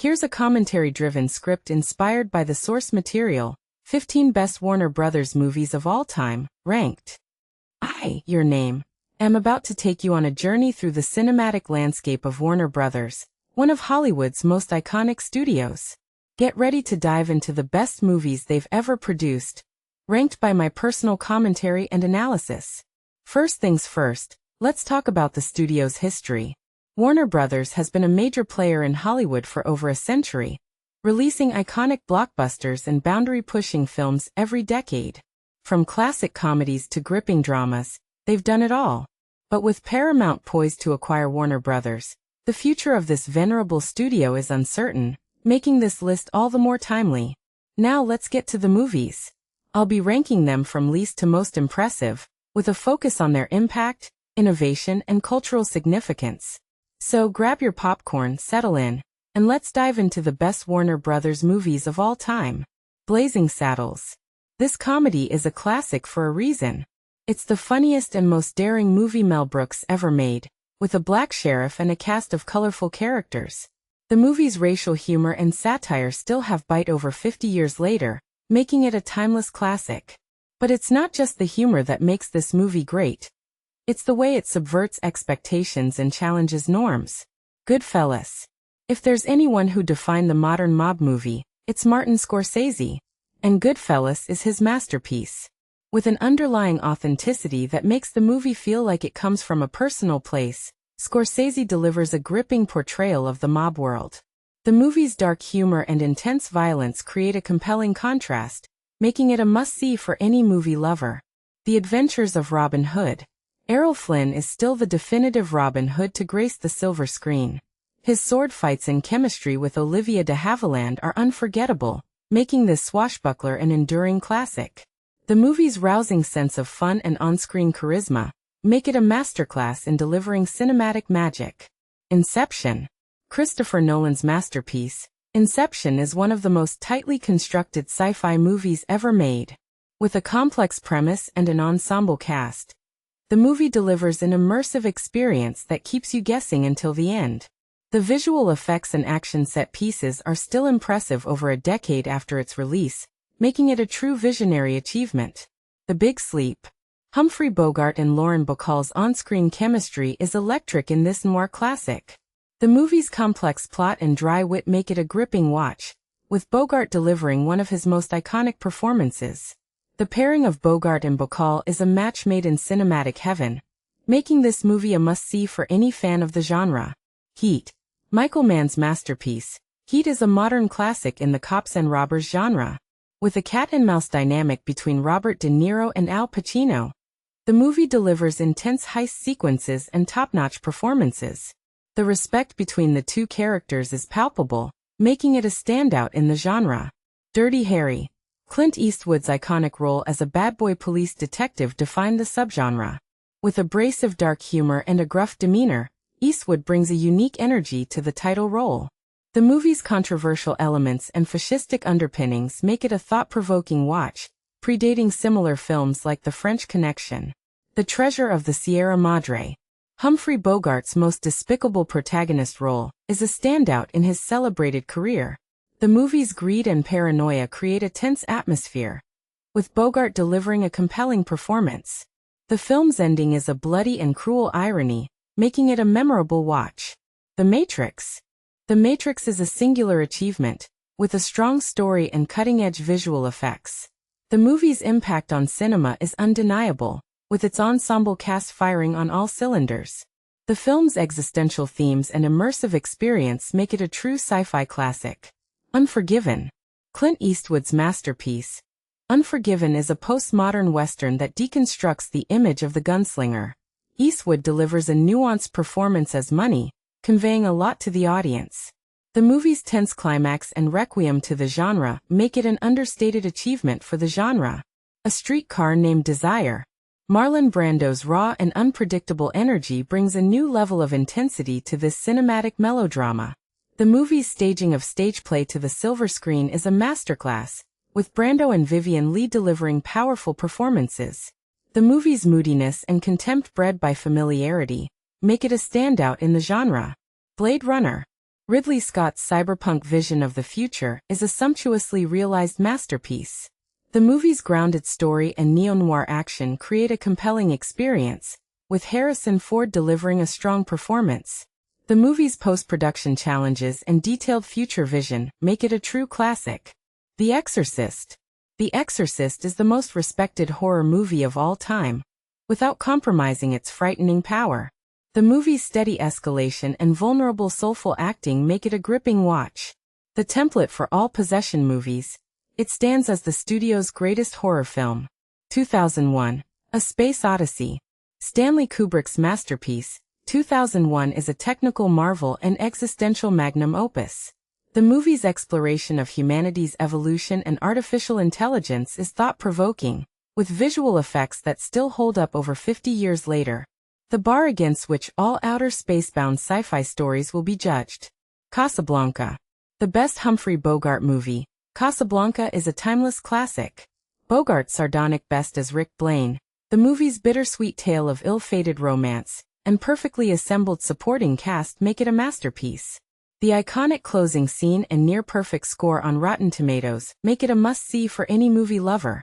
Here's a commentary-driven script inspired by the source material, 15 Best Warner Brothers Movies of All Time, ranked. Your name. I'm about to take you on a journey through the cinematic landscape of Warner Brothers, one of Hollywood's most iconic studios. Get ready to dive into the best movies they've ever produced, ranked by my personal commentary and analysis. First things first, let's talk about the studio's history. Warner Brothers has been a major player in Hollywood for over a century, releasing iconic blockbusters and boundary-pushing films every decade. From classic comedies to gripping dramas, they've done it all. But with Paramount poised to acquire Warner Brothers, the future of this venerable studio is uncertain, making this list all the more timely. Now let's get to the movies. I'll be ranking them from least to most impressive, with a focus on their impact, innovation, and cultural significance. So grab your popcorn, settle in, and let's dive into the best Warner Brothers movies of all time. Blazing Saddles. This comedy is a classic for a reason. It's the funniest and most daring movie Mel Brooks ever made, with a black sheriff and a cast of colorful characters. The movie's racial humor and satire still have bite over 50 years later, making it a timeless classic. But it's not just the humor that makes this movie great. It's the way it subverts expectations and challenges norms. Goodfellas. If there's anyone who defined the modern mob movie, it's Martin Scorsese. And Goodfellas is his masterpiece. With an underlying authenticity that makes the movie feel like it comes from a personal place, Scorsese delivers a gripping portrayal of the mob world. The movie's dark humor and intense violence create a compelling contrast, making it a must-see for any movie lover. The Adventures of Robin Hood. Errol Flynn is still the definitive Robin Hood to grace the silver screen. His sword fights and chemistry with Olivia de Havilland are unforgettable, making this swashbuckler an enduring classic. The movie's rousing sense of fun and on-screen charisma make it a masterclass in delivering cinematic magic. Inception. Christopher Nolan's masterpiece, Inception is one of the most tightly constructed sci-fi movies ever made. With a complex premise and an ensemble cast, the movie delivers an immersive experience that keeps you guessing until the end. The visual effects and action set pieces are still impressive over a decade after its release, making it a true visionary achievement. The Big Sleep. Humphrey Bogart and Lauren Bacall's on-screen chemistry is electric in this noir classic. The movie's complex plot and dry wit make it a gripping watch, with Bogart delivering one of his most iconic performances. The pairing of Bogart and Bacall is a match made in cinematic heaven, making this movie a must-see for any fan of the genre. Heat. Michael Mann's masterpiece, Heat is a modern classic in the cops and robbers genre. With a cat-and-mouse dynamic between Robert De Niro and Al Pacino, the movie delivers intense heist sequences and top-notch performances. The respect between the two characters is palpable, making it a standout in the genre. Dirty Harry. Clint Eastwood's iconic role as a bad boy police detective defined the subgenre. With abrasive dark humor and a gruff demeanor, Eastwood brings a unique energy to the title role. The movie's controversial elements and fascistic underpinnings make it a thought-provoking watch, predating similar films like The French Connection. The Treasure of the Sierra Madre. Humphrey Bogart's most despicable protagonist role is a standout in his celebrated career. The movie's greed and paranoia create a tense atmosphere, with Bogart delivering a compelling performance. The film's ending is a bloody and cruel irony, making it a memorable watch. The Matrix. The Matrix is a singular achievement, with a strong story and cutting-edge visual effects. The movie's impact on cinema is undeniable, with its ensemble cast firing on all cylinders. The film's existential themes and immersive experience make it a true sci-fi classic. Unforgiven. Clint Eastwood's masterpiece, Unforgiven is a postmodern western that deconstructs the image of the gunslinger. Eastwood delivers a nuanced performance as Money, conveying a lot to the audience. The movie's tense climax and requiem to the genre make it an understated achievement for the genre. A Streetcar Named Desire. Marlon Brando's raw and unpredictable energy brings a new level of intensity to this cinematic melodrama. The movie's staging of stage play to the silver screen is a masterclass, with Brando and Vivian Leigh delivering powerful performances. The movie's moodiness and contempt bred by familiarity make it a standout in the genre. Blade Runner. Ridley Scott's cyberpunk vision of the future is a sumptuously realized masterpiece. The movie's grounded story and neo-noir action create a compelling experience, with Harrison Ford delivering a strong performance. The movie's post-production challenges and detailed future vision make it a true classic. The Exorcist. The Exorcist is the most respected horror movie of all time, without compromising its frightening power. The movie's steady escalation and vulnerable soulful acting make it a gripping watch. The template for all possession movies, it stands as the studio's greatest horror film. 2001. A Space Odyssey. Stanley Kubrick's masterpiece, 2001 is a technical marvel and existential magnum opus. The movie's exploration of humanity's evolution and artificial intelligence is thought-provoking, with visual effects that still hold up over 50 years later. The bar against which all outer space-bound sci-fi stories will be judged. Casablanca. The best Humphrey Bogart movie, Casablanca is a timeless classic. Bogart's sardonic best as Rick Blaine, the movie's bittersweet tale of ill-fated romance, and perfectly assembled supporting cast make it a masterpiece. The iconic closing scene and near-perfect score on Rotten Tomatoes make it a must-see for any movie lover.